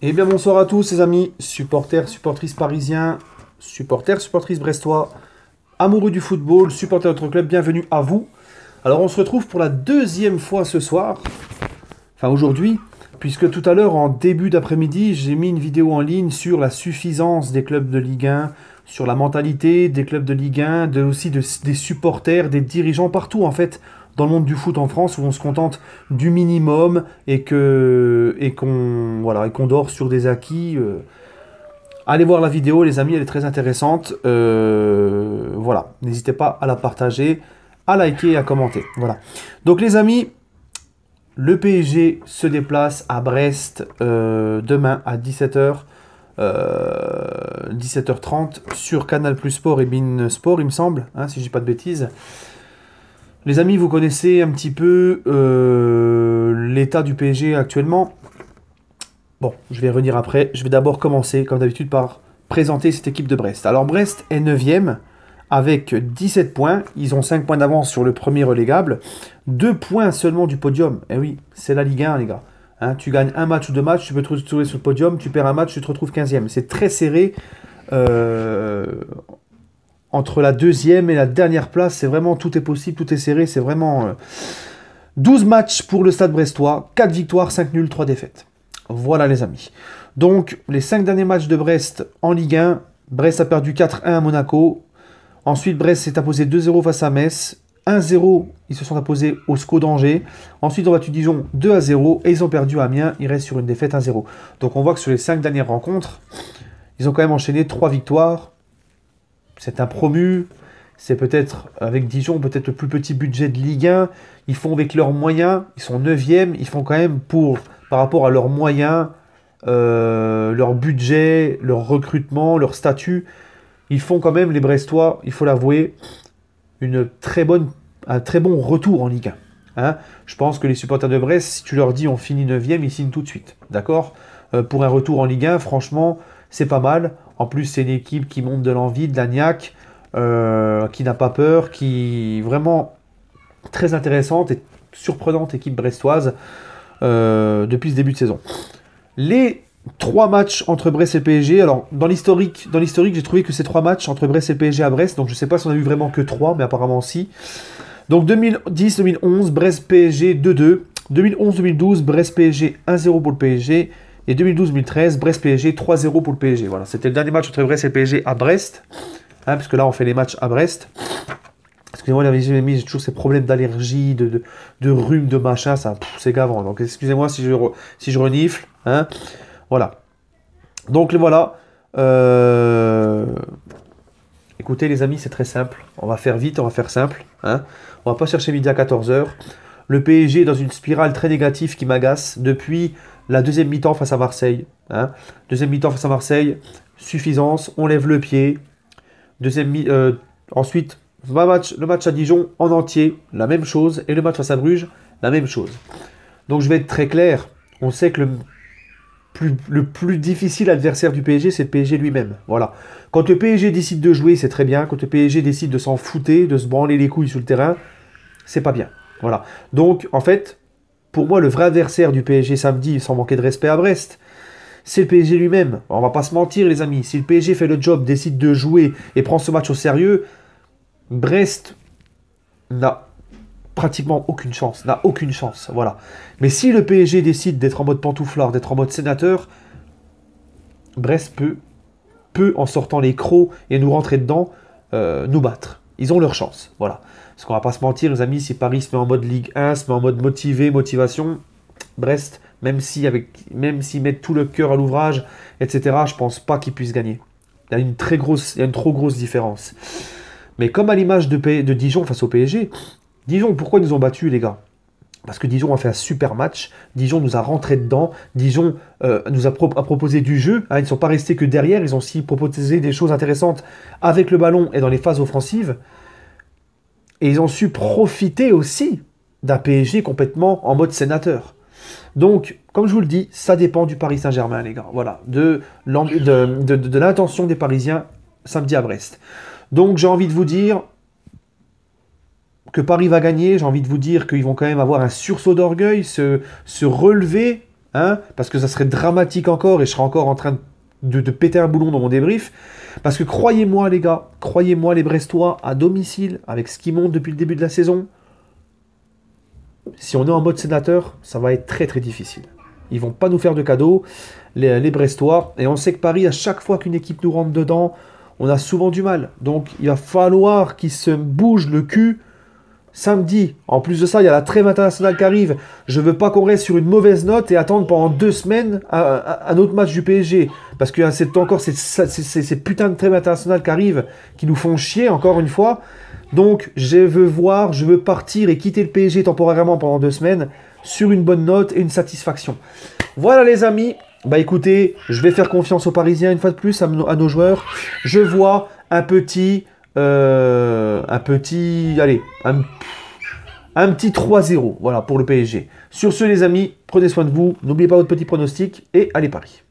Eh bien bonsoir à tous les amis, supporters, supportrices parisiens, supporters, supportrices brestois, amoureux du football, supporters de notre club, bienvenue à vous. Alors on se retrouve pour la deuxième fois ce soir, enfin aujourd'hui, puisque tout à l'heure en début d'après-midi, j'ai mis une vidéo en ligne sur la suffisance des clubs de Ligue 1, sur la mentalité des clubs de Ligue 1, des supporters, des dirigeants partout en fait dans le monde du foot en France où on se contente du minimum et qu'on dort sur des acquis. Allez voir la vidéo les amis, elle est très intéressante. Voilà, n'hésitez pas à la partager, à liker et à commenter. Voilà. Donc les amis, le PSG se déplace à Brest demain à 17h. 17h30 sur Canal Plus Sport et Bein Sport, il me semble, hein, si je dis pas de bêtises. Les amis, vous connaissez un petit peu l'état du PSG actuellement. Bon, je vais y revenir après. Je vais d'abord commencer, comme d'habitude, par présenter cette équipe de Brest. Alors, Brest est 9e avec 17 points. Ils ont 5 points d'avance sur le premier relégable. 2 points seulement du podium. Eh oui, c'est la Ligue 1, les gars. Hein, tu gagnes un match ou deux matchs, tu peux te retrouver sur le podium. Tu perds un match, tu te retrouves 15e. C'est très serré. Euh, Entre la deuxième et la dernière place, c'est vraiment tout est possible, tout est serré. C'est vraiment 12 matchs pour le Stade Brestois, 4 victoires, 5 nuls, 3 défaites. Voilà les amis. Donc les 5 derniers matchs de Brest en Ligue 1, Brest a perdu 4-1 à Monaco. Ensuite Brest s'est imposé 2-0 face à Metz. 1-0, ils se sont imposés au SCO d'Angers. Ensuite, ils ont battu Dijon 2-0 et ils ont perdu à Amiens. Ils restent sur une défaite 1-0. Donc on voit que sur les 5 dernières rencontres, ils ont quand même enchaîné 3 victoires. C'est un promu. C'est peut-être, avec Dijon, peut-être le plus petit budget de Ligue 1. Ils font avec leurs moyens. Ils sont 9e. Ils font quand même par rapport à leurs moyens, leur budget, leur recrutement, leur statut. Ils font quand même, les Brestois, il faut l'avouer, un très bon retour en Ligue 1. Hein. Je pense que les supporters de Brest, si tu leur dis on finit 9e, ils signent tout de suite. D'accord. Pour un retour en Ligue 1, franchement, c'est pas mal. En plus, c'est une équipe qui monte de l'envie, de la niaque, qui n'a pas peur, qui est vraiment très intéressante et surprenante équipe brestoise depuis ce début de saison. Les 3 matchs entre Brest et PSG, alors dans l'historique, j'ai trouvé que ces 3 matchs entre Brest et PSG à Brest, donc je ne sais pas si on a eu vraiment que 3, mais apparemment si. Donc 2010-2011, Brest-PSG 2-2. 2011-2012, Brest-PSG 1-0 pour le PSG. Et 2012-2013, Brest-PSG 3-0 pour le PSG. Voilà, c'était le dernier match entre Brest et PSG à Brest. Hein, parce que là, on fait les matchs à Brest. Excusez-moi, les amis, j'ai toujours ces problèmes d'allergie, de rhume, de machin, ça, c'est gavant. Donc excusez-moi si je renifle. Hein. Voilà. Donc voilà. Écoutez les amis, c'est très simple. On va faire vite, on va faire simple. Hein. On va pas chercher midi à 14h. Le PSG est dans une spirale très négative qui m'agace depuis la deuxième mi-temps face à Marseille. Hein. Deuxième mi-temps face à Marseille, suffisance, on lève le pied. Ensuite, le match à Dijon en entier, la même chose. Et le match face à Bruges, la même chose. Donc je vais être très clair. On sait que le plus difficile adversaire du PSG, c'est le PSG lui-même. Voilà. Quand le PSG décide de jouer, c'est très bien. Quand le PSG décide de s'en fouter, de se branler les couilles sur le terrain, c'est pas bien. Voilà. Donc, en fait, pour moi, le vrai adversaire du PSG samedi, sans manquer de respect à Brest, c'est le PSG lui-même. On va pas se mentir, les amis. Si le PSG fait le job, décide de jouer et prend ce match au sérieux, Brest n'a pratiquement aucune chance. N'a aucune chance. Voilà. Mais si le PSG décide d'être en mode pantouflard, d'être en mode sénateur, Brest peut en sortant les crocs et nous rentrer dedans, nous battre. Ils ont leur chance. Voilà. Parce qu'on va pas se mentir, les amis, si Paris se met en mode Ligue 1, se met en mode motivation, Brest, même s'ils mettent tout le cœur à l'ouvrage, etc., je pense pas qu'ils puissent gagner. Il y a une trop grosse différence. Mais comme à l'image de Dijon face au PSG, Dijon, pourquoi ils nous ont battus, les gars? Parce que Dijon a fait un super match. Dijon nous a rentré dedans. Dijon a proposé du jeu. Hein, ils ne sont pas restés que derrière. Ils ont aussi proposé des choses intéressantes avec le ballon et dans les phases offensives. Et ils ont su profiter aussi d'un PSG complètement en mode sénateur. Donc, comme je vous le dis, ça dépend du Paris Saint-Germain, les gars. Voilà, de l'intention des Parisiens samedi à Brest. Donc, j'ai envie de vous dire que Paris va gagner. J'ai envie de vous dire qu'ils vont quand même avoir un sursaut d'orgueil, se relever, hein, parce que ça serait dramatique encore et je serais encore en train de péter un boulon dans mon débrief. Parce que croyez-moi les gars, croyez-moi les Brestois à domicile, avec ce qui monte depuis le début de la saison, si on est en mode sénateur, ça va être très très difficile. Ils vont pas nous faire de cadeaux, les Brestois. Et on sait que Paris, à chaque fois qu'une équipe nous rentre dedans, on a souvent du mal. Donc il va falloir qu'ils se bougent le cul samedi. En plus de ça, il y a la trêve internationale qui arrive. Je veux pas qu'on reste sur une mauvaise note et attendre pendant 2 semaines un autre match du PSG. Parce que c'est encore ces putains de trêves internationales qui arrivent, qui nous font chier encore une fois. Donc je veux partir et quitter le PSG temporairement pendant 2 semaines sur une bonne note et une satisfaction. Voilà les amis. Bah écoutez, je vais faire confiance aux Parisiens une fois de plus, à nos joueurs. Je vois un petit 3-0, voilà, pour le PSG. Sur ce les amis, prenez soin de vous, n'oubliez pas votre petit pronostic et allez Paris.